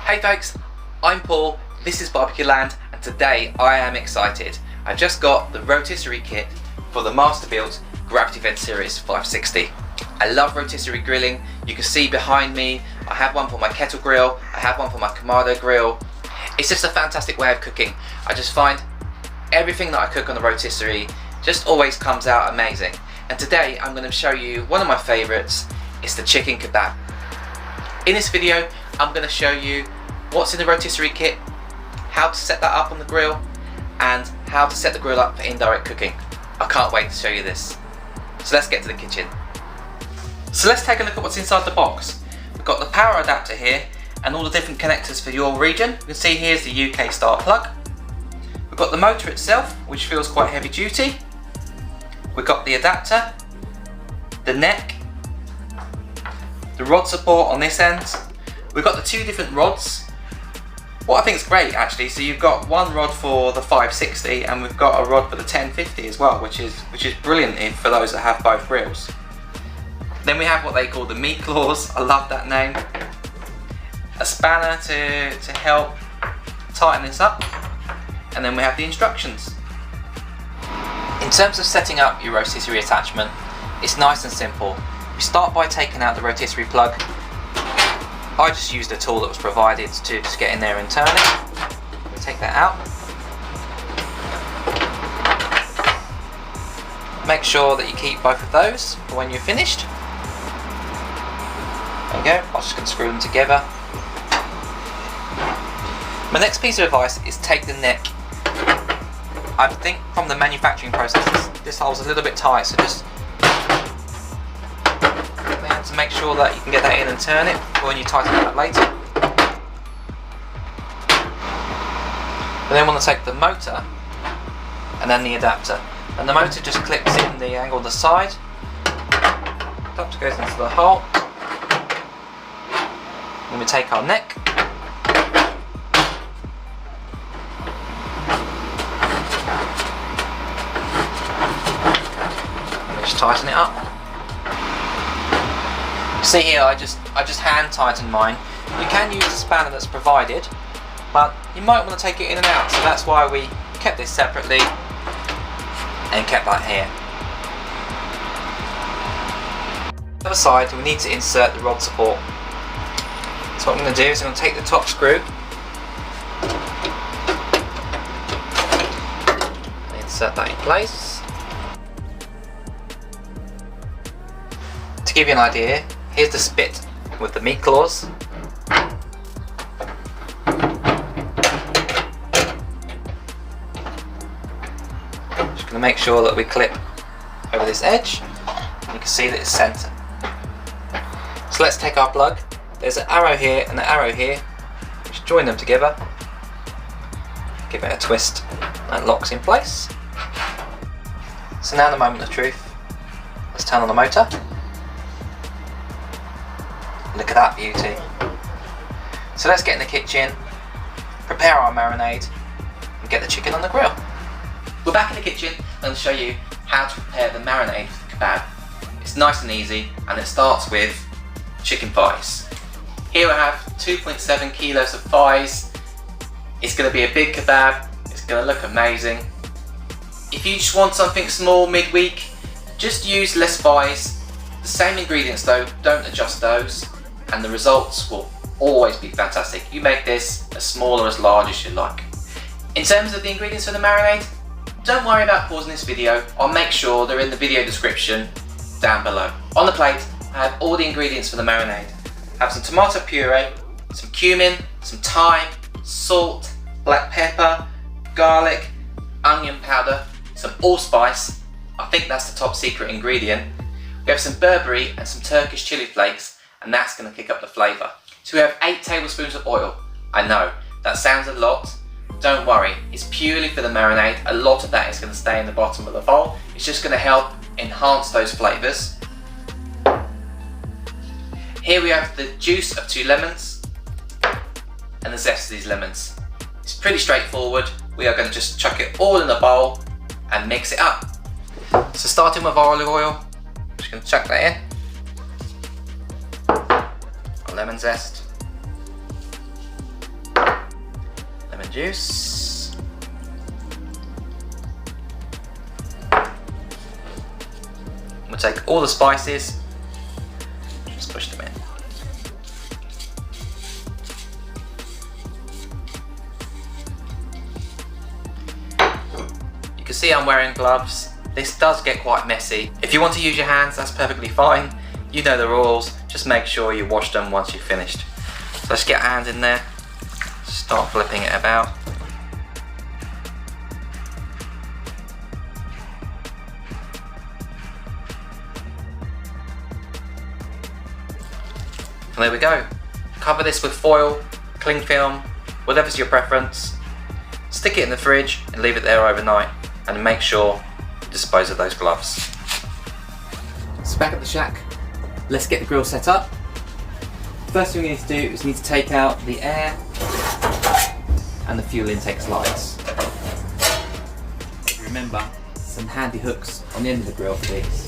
Hey folks, I'm Paul, this is Barbecue Land, and today I am excited. I just got the rotisserie kit for the Masterbuilt Gravity Series 560. I love rotisserie grilling. You can see behind me, I have one for my kettle grill, I have one for my Kamado grill. It's just a fantastic way of cooking. I just find everything that I cook on the rotisserie just always comes out amazing. And today I'm going to show you one of my favourites. It's the chicken kebab. In this video I'm going to show you what's in the rotisserie kit, how to set that up on the grill, and how to set the grill up for indirect cooking. I can't wait to show you this. So let's get to the kitchen. So let's take a look at what's inside the box. We've got the power adapter here and all the different connectors for your region. You can see here's the UK start plug. We've got the motor itself, which feels quite heavy duty. We've got the adapter, the neck, the rod support on this end. We've got the two different rods. What I think is great actually, so you've got one rod for the 560 and we've got a rod for the 1050 as well, which is brilliant for those that have both grills. Then we have what they call the meat claws. I love that name. A spanner to help tighten this up, and then we have the instructions. In terms of setting up your rotisserie attachment, it's nice and simple. We start by taking out the rotisserie plug. I just used a tool that was provided to just get in there and turn it. We take that out. Make sure that you keep both of those for when you're finished. There you go, I'm just going to screw them together. My next piece of advice is take the neck. I think from the manufacturing process this hole's a little bit tight, so just to make sure that you can get that in and turn it for when you tighten it up later. And then we want to take the motor and then the adapter. And the motor just clips in the angle of the side. Adapter goes into the hole. Then we take our neck. And just tighten it up. See here, I just hand tighten mine. You can use the spanner that's provided, but you might want to take it in and out, so that's why we kept this separately and kept that here. On the other side, we need to insert the rod support. So what I'm going to do is I'm going to take the top screw and insert that in place. To give you an idea, here's the spit with the meat claws. Just going to make sure that we clip over this edge. You can see that it's centre. So let's take our plug. There's an arrow here and an arrow here. Just join them together. Give it a twist and it locks in place. So now the moment of truth. Let's turn on the motor. Look at that beauty. So let's get in the kitchen, prepare our marinade, and get the chicken on the grill. We're back in the kitchen and I'll show you how to prepare the marinade for the kebab. It's nice and easy, and it starts with chicken thighs. Here I have 2.7 kilos of thighs. It's going to be a big kebab, it's going to look amazing. If you just want something small midweek, just use less thighs. The same ingredients though, don't adjust those, and the results will always be fantastic. You make this as small or as large as you like. In terms of the ingredients for the marinade, don't worry about pausing this video. I'll make sure they're in the video description down below. On the plate, I have all the ingredients for the marinade. I have some tomato puree, some cumin, some thyme, salt, black pepper, garlic, onion powder, some allspice. I think that's the top secret ingredient. We have some Berbere and some Turkish chilli flakes, and that's going to kick up the flavour. So we have 8 tablespoons of oil. I know, that sounds a lot. Don't worry, it's purely for the marinade. A lot of that is going to stay in the bottom of the bowl. It's just going to help enhance those flavours. Here we have the juice of 2 lemons and the zest of these lemons. It's pretty straightforward. We are going to just chuck it all in the bowl and mix it up. So starting with our olive oil, I'm just going to chuck that in. Our lemon zest. lemon juice. We'll take all the spices, just push them in. You can see I'm wearing gloves. This does get quite messy. If you want to use your hands, that's perfectly fine. You know the rules, just make sure you wash them once you've finished. So let's get our hands in there, start flipping it about. And there we go. Cover this with foil, cling film, whatever's your preference. Stick it in the fridge and leave it there overnight, and make sure you dispose of those gloves. So back at the shack, let's get the grill set up. First thing we need to do is need to take out the air and the fuel intake slides. Remember, some handy hooks on the end of the grill for these.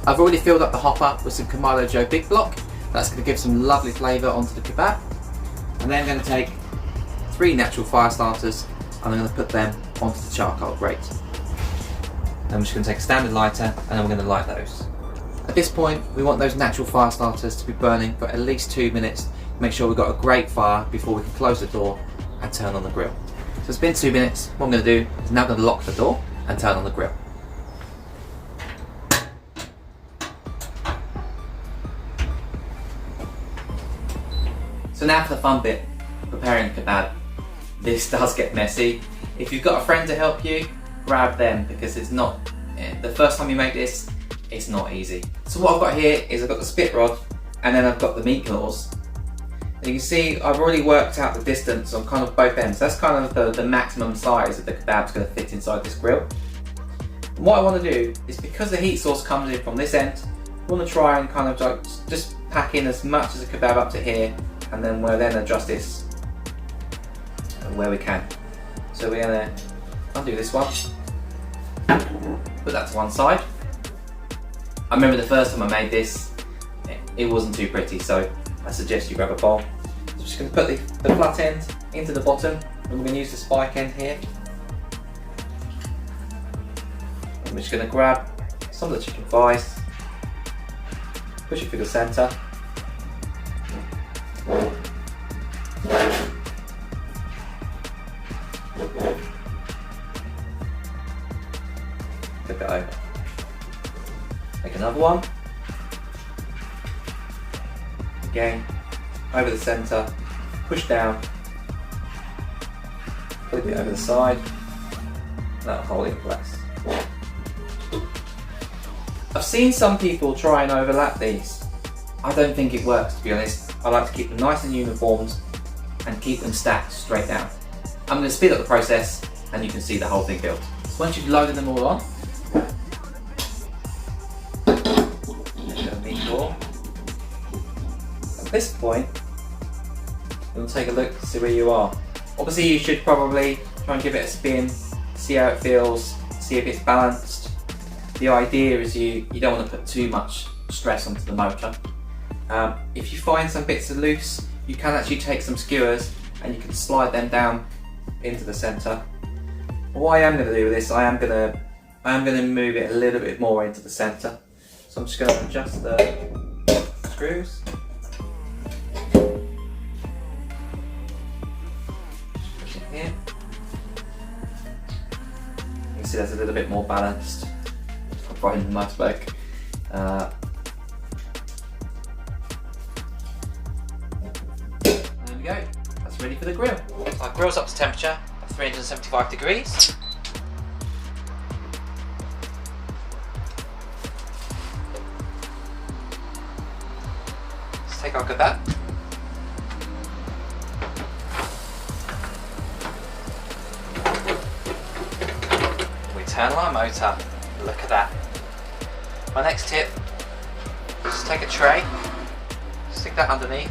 I've already filled up the hopper with some Kamado Joe Big Block. That's going to give some lovely flavour onto the kebab. And then I'm going to take 3 natural fire starters and I'm going to put them onto the charcoal grate. Then I'm just going to take a standard lighter and then we're going to light those. At this point, we want those natural fire starters to be burning for at least 2 minutes. Make sure we've got a great fire before we can close the door and turn on the grill. So it's been 2 minutes. What I'm going to do is now I'm going to lock the door and turn on the grill. So now for the fun bit, preparing the kebab. This does get messy. If you've got a friend to help you, grab them, because it's not, the first time you make this, it's not easy. So what I've got here is I've got the spit rod and then I've got the meat claws. And you can see I've already worked out the distance on kind of both ends. That's kind of the maximum size that the kebab's going to fit inside this grill. And what I want to do is, because the heat source comes in from this end, I want to try and kind of like just pack in as much as the kebab up to here, and then we'll then adjust this where we can. So we're going to undo this one, put that to one side. I remember the first time I made this, it wasn't too pretty, so I suggest you grab a bowl. So I'm just going to put the flat end into the bottom, and we're going to use the spike end here. I'm just going to grab some of the chicken thighs, push it through the centre. Flip it over. Make another one. Again, over the centre, push down, flip it over the side, that'll hold it in place. I've seen some people try and overlap these. I don't think it works, to be honest. I like to keep them nice and uniformed and keep them stacked straight down. I'm going to speed up the process and you can see the whole thing built. So once you've loaded them all on, at this point, you'll take a look to see where you are. Obviously you should probably try and give it a spin, see how it feels, see if it's balanced. The idea is you don't want to put too much stress onto the motor. If you find some bits are loose, you can actually take some skewers and you can slide them down into the centre. What I am going to do with this, I am going to move it a little bit more into the centre. So I'm just going to adjust the screws. Push it here. You can see that's a little bit more balanced. Right in the Masterbuilt. There we go, that's ready for the grill. So our grill's up to temperature of 375 degrees. Let's take our kebab. We turn on our motor, look at that. My next tip, just take a tray, stick that underneath.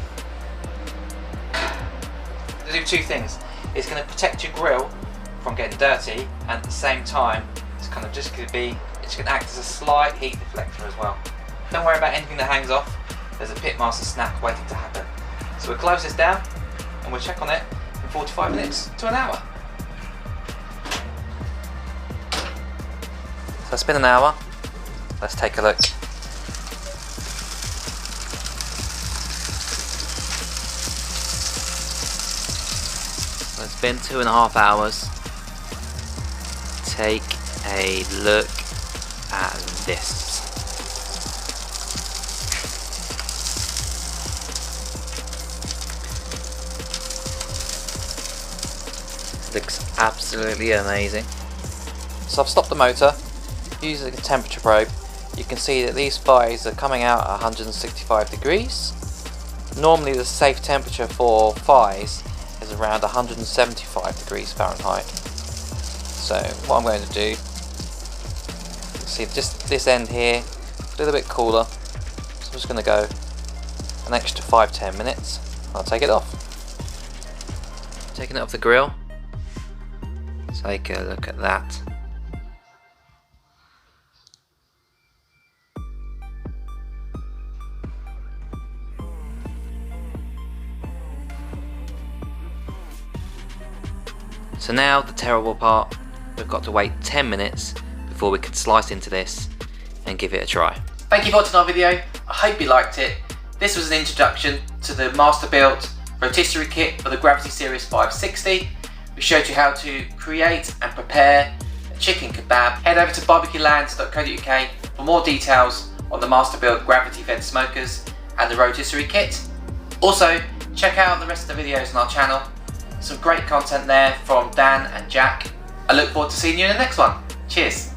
To do 2 things. It's going to protect your grill from getting dirty, and at the same time, it's kind of just going to act as a slight heat deflector as well. Don't worry about anything that hangs off. there's a pitmaster snack waiting to happen. So we'll close this down and we'll check on it in 45 minutes to an hour. So it's been an hour. Let's take a look. So it's been 2.5 hours. Take a look at this. Looks absolutely amazing. So I've stopped the motor, using a temperature probe. You can see that these thighs are coming out at 165 degrees. Normally the safe temperature for thighs is around 175 degrees Fahrenheit. So what I'm going to do, see just this end here, a little bit cooler. So I'm just going to go an extra 5-10 minutes. I'll take it off. Taking it off the grill. Take a look at that. So now the terrible part, we've got to wait 10 minutes before we can slice into this and give it a try. Thank you for watching our video. I hope you liked it. This was an introduction to the Masterbuilt Rotisserie Kit for the Gravity Series 560. We showed you how to create and prepare a chicken kebab. Head over to barbecueland.co.uk for more details on the Masterbuilt Gravity Fed Smokers and the Rotisserie Kit. Also, check out the rest of the videos on our channel. Some great content there from Dan and Jack. I look forward to seeing you in the next one. Cheers.